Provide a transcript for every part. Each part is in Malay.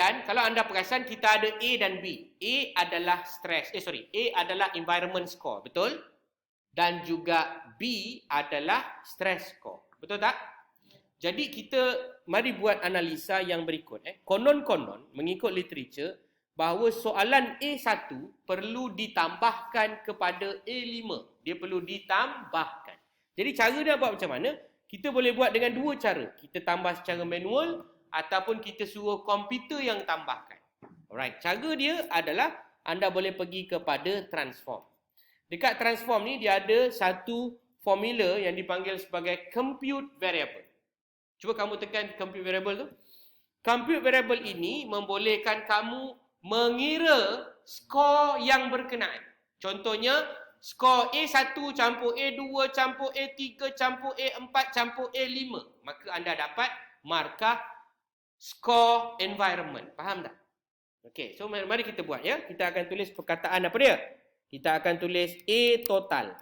Dan kalau anda perasan kita ada A dan B. A adalah A adalah environment score, betul? Dan juga B adalah stress score. Betul tak? Jadi kita mari buat analisa yang berikut. Konon-konon mengikut literature bahawa soalan A1 perlu ditambahkan kepada A5. Dia perlu ditambahkan. Jadi cara dia buat macam mana? Kita boleh buat dengan dua cara. Kita tambah secara manual ataupun kita suruh komputer yang tambahkan. Alright, cara dia adalah anda boleh pergi kepada transform. Dekat transform ni dia ada satu formula yang dipanggil sebagai compute variable. Cuba kamu tekan compute variable tu. Compute variable ini membolehkan kamu mengira skor yang berkenaan. Contohnya, skor A1 campur A2 campur A3 campur A4 campur A5. Maka anda dapat markah skor environment. Faham tak? Okey, so mari kita buat ya. Kita akan tulis perkataan apa dia? Kita akan tulis A total.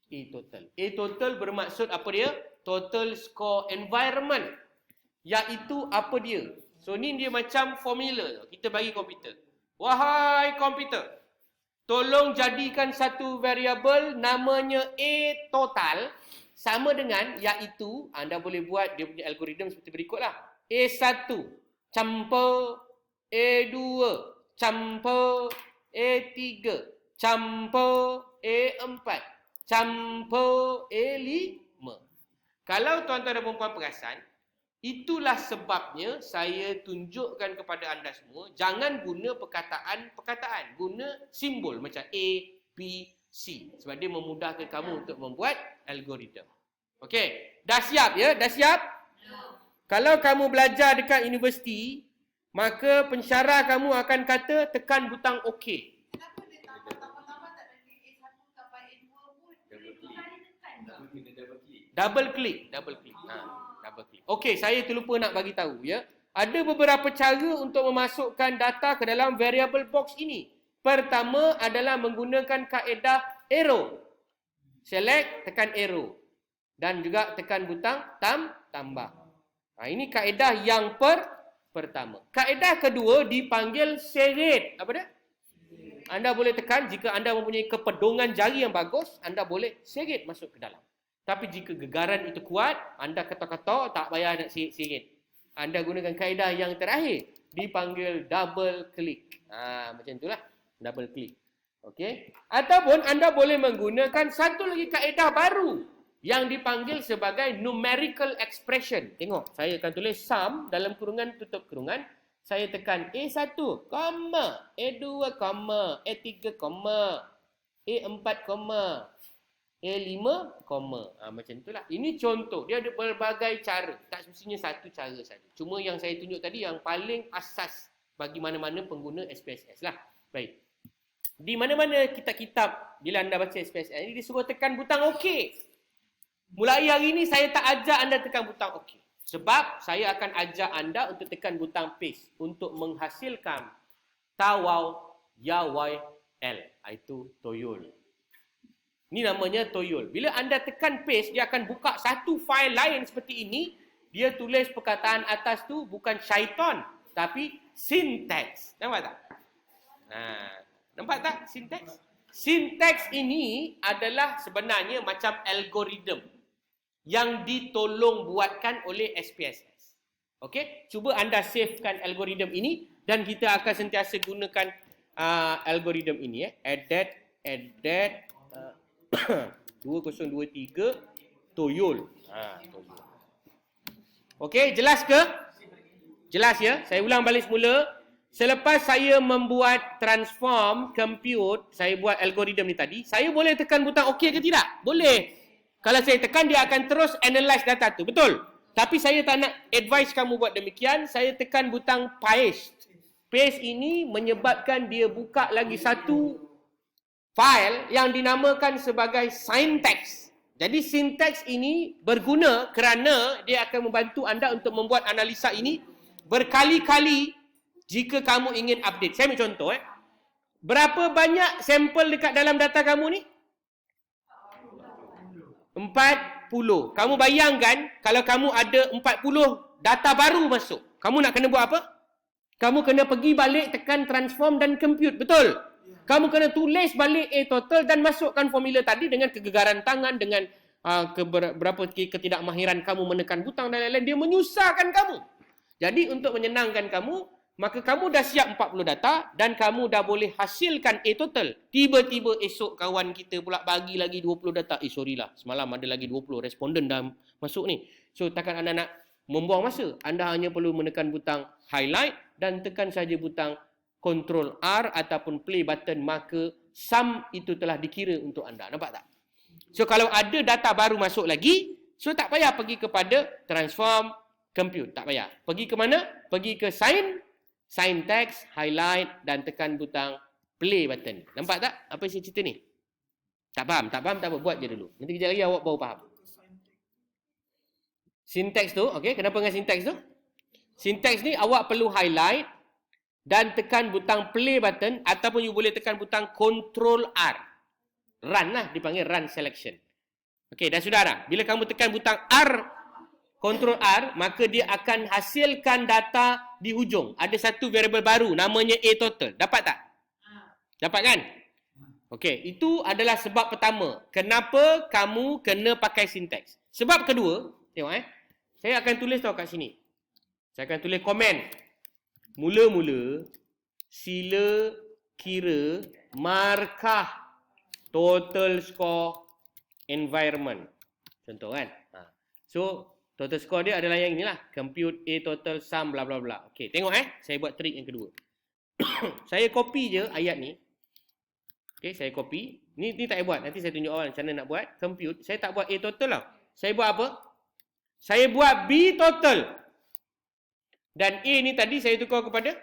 A total. A total bermaksud apa dia? Total score environment. Iaitu apa dia? So ni dia macam formula. Kita bagi komputer. Wahai komputer, tolong jadikan satu variable namanya A total sama dengan iaitu, anda boleh buat dia punya algoritma seperti berikutlah. A1 campur A2 campur A3 campur A4 campur A5. Kalau tuan-tuan dan puan-puan perasan, itulah sebabnya saya tunjukkan kepada anda semua, jangan guna perkataan, guna simbol macam A, B, C. Sebab dia memudahkan kamu untuk membuat algoritma. Okey, dah siap ya? Dah siap? Kalau kamu belajar dekat universiti, maka pensyarah kamu akan kata tekan butang OK. Kenapa dia tambah-tambah tak ada A1 sampai A2 pun? Double click. Double click. Okey, saya terlupa nak bagi tahu ya. Ada beberapa cara untuk memasukkan data ke dalam variable box ini. Pertama adalah menggunakan kaedah arrow. Select, tekan arrow. Dan juga tekan butang tambah. Ini kaedah yang pertama. Kaedah kedua dipanggil serate. Apa dia? Anda boleh tekan, jika anda mempunyai kepedungan jari yang bagus, anda boleh serate masuk ke dalam. Tapi jika gegaran itu kuat, anda ketok-ketok, tak payah nak sirit. Anda gunakan kaedah yang terakhir, dipanggil double click. Macam itulah, double click. Okey. Ataupun anda boleh menggunakan satu lagi kaedah baru yang dipanggil sebagai numerical expression. Tengok, saya akan tulis sum dalam kurungan tutup kurungan. Saya tekan A1, A2, A3, A4, A5, macam itulah. Ini contoh. Dia ada berbagai cara. Tak semestinya satu cara saja. Cuma yang saya tunjuk tadi yang paling asas bagi mana-mana pengguna SPSS lah. Baik. Di mana-mana kitab-kitab bila anda baca SPSS ini disuruh tekan butang OK. Mulai hari ini saya tak ajak anda tekan butang OK. Sebab saya akan ajak anda untuk tekan butang paste untuk menghasilkan tawau yawai L. Itu toyol. Ini namanya toyol. Bila anda tekan paste, dia akan buka satu file lain seperti ini. Dia tulis perkataan atas tu bukan syaitan, tapi syntax. Nampak tak? Nampak tak syntax? Syntax ini adalah sebenarnya macam algoritma yang ditolong buatkan oleh SPSS. Okey, cuba anda savekan algoritma ini dan kita akan sentiasa gunakan algoritma ini add 2023 toyol. Toyol. Okey, jelas ke? Jelas ya? Saya ulang balik semula. Selepas saya membuat transform compute, saya buat algoritma ni tadi, saya boleh tekan butang OK ke tidak? Boleh. Kalau saya tekan, dia akan terus analyze data tu. Betul? Tapi saya tak nak advise kamu buat demikian. Saya tekan butang paste. Paste ini menyebabkan dia buka lagi satu file yang dinamakan sebagai syntax. Jadi syntax ini berguna kerana dia akan membantu anda untuk membuat analisa ini berkali-kali jika kamu ingin update. Saya ambil contoh. Berapa banyak sampel dekat dalam data kamu ni? 40. Kamu bayangkan kalau kamu ada 40 data baru masuk. Kamu nak kena buat apa? Kamu kena pergi balik tekan transform dan compute. Betul? Kamu kena tulis balik A total dan masukkan formula tadi dengan kegegaran tangan, dengan berapa ketidakmahiran kamu menekan butang dan lain-lain. Dia menyusahkan kamu. Jadi untuk menyenangkan kamu, maka kamu dah siap 40 data dan kamu dah boleh hasilkan A total. Tiba-tiba esok kawan kita pula bagi lagi 20 data. Sorry lah, semalam ada lagi 20 responden dah masuk ni. So takkan anda nak membuang masa. Anda hanya perlu menekan butang highlight dan tekan saja butang Ctrl R ataupun play button, maka sum itu telah dikira untuk anda. Nampak tak? So kalau ada data baru masuk lagi, so tak payah pergi kepada transform, compute. Tak payah. Pergi ke mana? Pergi ke sign text, highlight dan tekan butang play button. Nampak tak apa yang saya cerita ni? Tak faham? Tak faham? Tak apa. Buat je dulu. Nanti kejap lagi awak baru faham. Syntax tu, okey, kenapa dengan syntax tu? Syntax ni awak perlu highlight dan tekan butang play button ataupun you boleh tekan butang Ctrl R. Run lah, dipanggil run selection. Okey, dah sudah dah. Bila kamu tekan butang R, Ctrl R, maka dia akan hasilkan data di hujung. Ada satu variable baru, namanya A total. Dapat tak? Dapat kan? Okey, itu adalah sebab pertama. Kenapa kamu kena pakai syntax. Sebab kedua, tengok saya akan tulis tau kat sini. Saya akan tulis komen. Mula-mula, sila kira markah total score environment. Contoh kan? So, total score dia adalah yang inilah. Compute A total sum bla bla bla. Okey, tengok saya buat trik yang kedua. Saya copy je ayat ni. Okey, saya copy. Ni tak payah buat. Nanti saya tunjuk awal macam mana nak buat. Compute. Saya tak buat A total lah. Saya buat apa? Saya buat B total. Dan A ni tadi saya tukar kepada?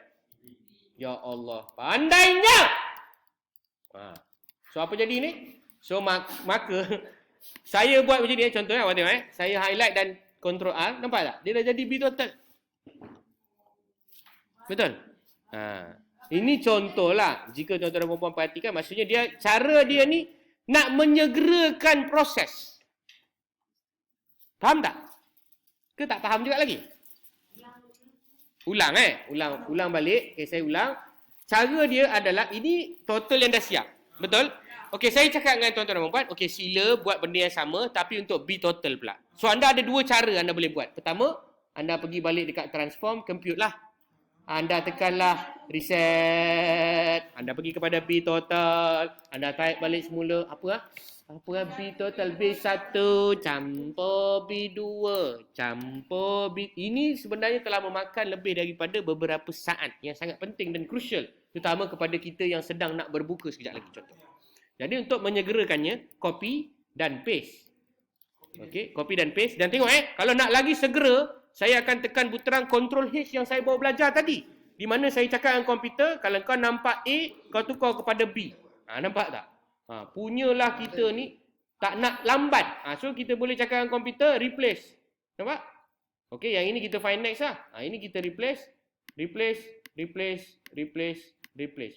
Ya Allah, pandainya! So, apa jadi ni? So, maka saya buat macam ni. Contohnya, awak tengok saya highlight dan Ctrl R. Nampak tak? Dia dah jadi B total. Betul? Ini contohlah. Jika tuan-tuan dan puan-puan perhatikan, maksudnya cara dia ni nak menyegerakan proses. Faham tak? Ke tak faham juga lagi? Ulang ulang balik. Okay, saya ulang. Cara dia adalah ini total yang dah siap. Betul? Okey, saya cakap dengan tuan-tuan dan puan-puan, okey, sila buat benda yang sama tapi untuk B total pula. So anda ada dua cara anda boleh buat. Pertama, anda pergi balik dekat transform, compute lah. Anda tekanlah reset. Anda pergi kepada B total. Anda type balik semula apa B total B1 campur B2 campur B. Ini sebenarnya telah memakan lebih daripada beberapa saat yang sangat penting dan crucial, terutama kepada kita yang sedang nak berbuka sekejap lagi contoh. Jadi untuk menyegerakannya, copy dan paste. Okey, copy dan paste. Dan tengok kalau nak lagi segera, saya akan tekan butiran Ctrl H yang saya baru belajar tadi. Di mana saya cakap dengan komputer, kalau kau nampak A, kau tukar kepada B. Nampak tak? Punyalah kita ni tak nak lambat. So kita boleh cakap dengan komputer, replace. Nampak? Okey, yang ini kita find next lah. Ini kita replace.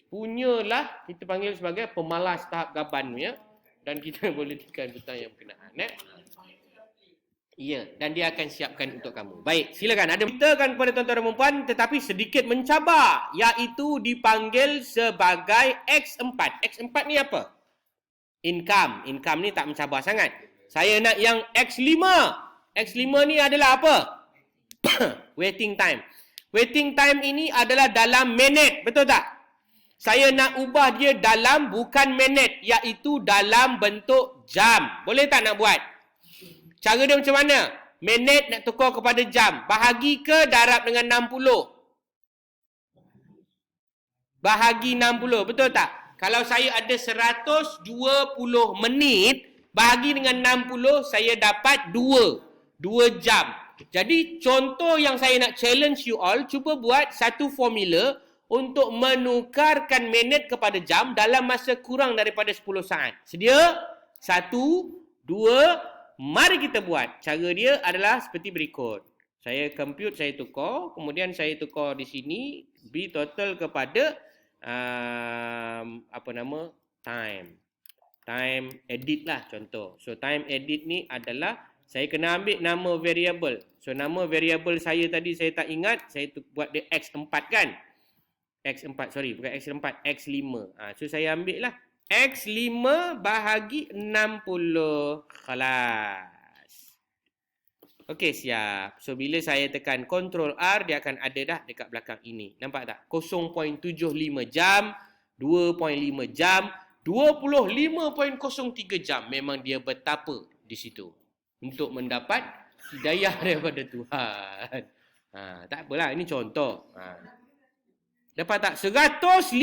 Punyalah kita panggil sebagai pemalas tahap gaban ya. Dan kita boleh tekan butang yang berkenaan. Ya, dan dia akan siapkan untuk kamu. Baik, silakan. Ada ceritakan kepada tuan-tuan dan puan, tetapi sedikit mencabar, iaitu dipanggil sebagai X4. X4 ni apa? Income. Income ni tak mencabar sangat. Saya nak yang X5. X5 ni adalah apa? Waiting time. Waiting time ini adalah dalam minit. Betul tak? Saya nak ubah dia dalam bukan minit, iaitu dalam bentuk jam. Boleh tak nak buat? Cara dia macam mana? Minit nak tukar kepada jam. Bahagi ke darab dengan 60? Bahagi 60. Betul tak? Kalau saya ada 120 menit, bahagi dengan 60, saya dapat 2 jam. Jadi, contoh yang saya nak challenge you all, cuba buat satu formula untuk menukarkan minit kepada jam dalam masa kurang daripada 10 saat. Sedia? 1, 2, mari kita buat. Cara dia adalah seperti berikut. Saya compute, saya tukar. Kemudian saya tukar di sini, B total kepada time edit lah contoh. So time edit ni adalah Saya kena ambil nama variable. So, nama variable saya tadi saya tak ingat. Saya buat dia X4 kan? X4, sorry. Bukan X4, X5. So, saya ambil lah. X5 bahagi 60. Kelas. Okey, siap. So, bila saya tekan Ctrl R, dia akan ada dah dekat belakang ini. Nampak tak? 0.75 jam, 2.5 jam, 25.03 jam. Memang dia betapa di situ. Untuk mendapat hidayah daripada Tuhan. Tak apalah, ini contoh. Dapat tak? 150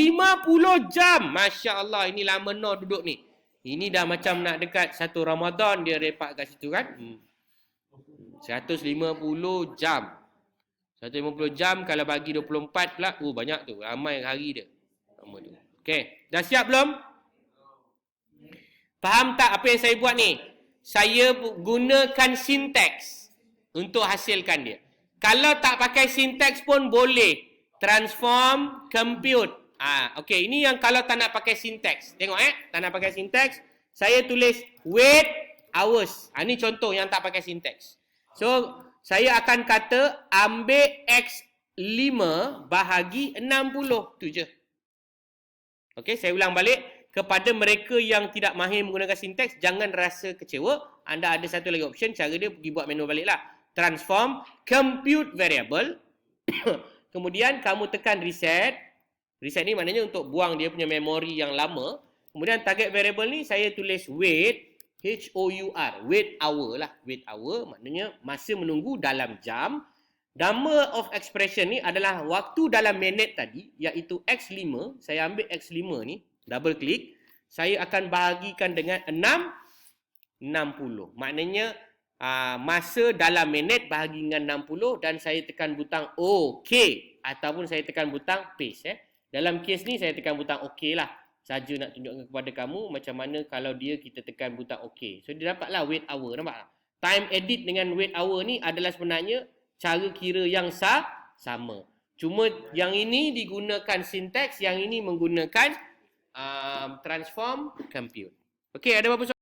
jam. Masya Allah, ini lama no duduk ni. Ini dah macam nak dekat satu Ramadan dia repak kat situ kan. 150 jam. 150 jam kalau bagi 24 pula. Banyak tu. Ramai hari dia. Okey. Dah siap belum? Faham tak apa yang saya buat ni? Saya gunakan sinteks untuk hasilkan dia. Kalau tak pakai sinteks pun boleh. Transform, compute. Okey, ini yang kalau tak nak pakai sinteks. Tengok tak nak pakai sinteks. Saya tulis wait hours. Ini contoh yang tak pakai sinteks. So, saya akan kata ambil X5 bahagi 60. Tu je. Okey, saya ulang balik. Kepada mereka yang tidak mahir menggunakan sinteks, jangan rasa kecewa. Anda ada satu lagi option, cara dia pergi buat menu balik lah. Transform, compute variable. Kemudian kamu tekan reset. Reset ni maknanya untuk buang dia punya memori yang lama. Kemudian target variable ni saya tulis wait, H-O-U-R, wait hour lah. Wait hour maknanya masa menunggu dalam jam. Nama of expression ni adalah waktu dalam minit tadi, iaitu X5. Saya ambil X5 ni. Double klik, saya akan bahagikan dengan 60. Maknanya masa dalam minit bahagi dengan 60 dan saya tekan butang OK ataupun saya tekan butang paste. Dalam kes ni saya tekan butang OK lah. Saja nak tunjukkan kepada kamu macam mana kalau dia kita tekan butang OK. So dia dapatlah wait hour, nampak tak? Time edit dengan wait hour ni adalah sebenarnya cara kira yang sama. Cuma yang ini digunakan sinteks, yang ini menggunakan transform compute. Okey, ada apa-apa soalan?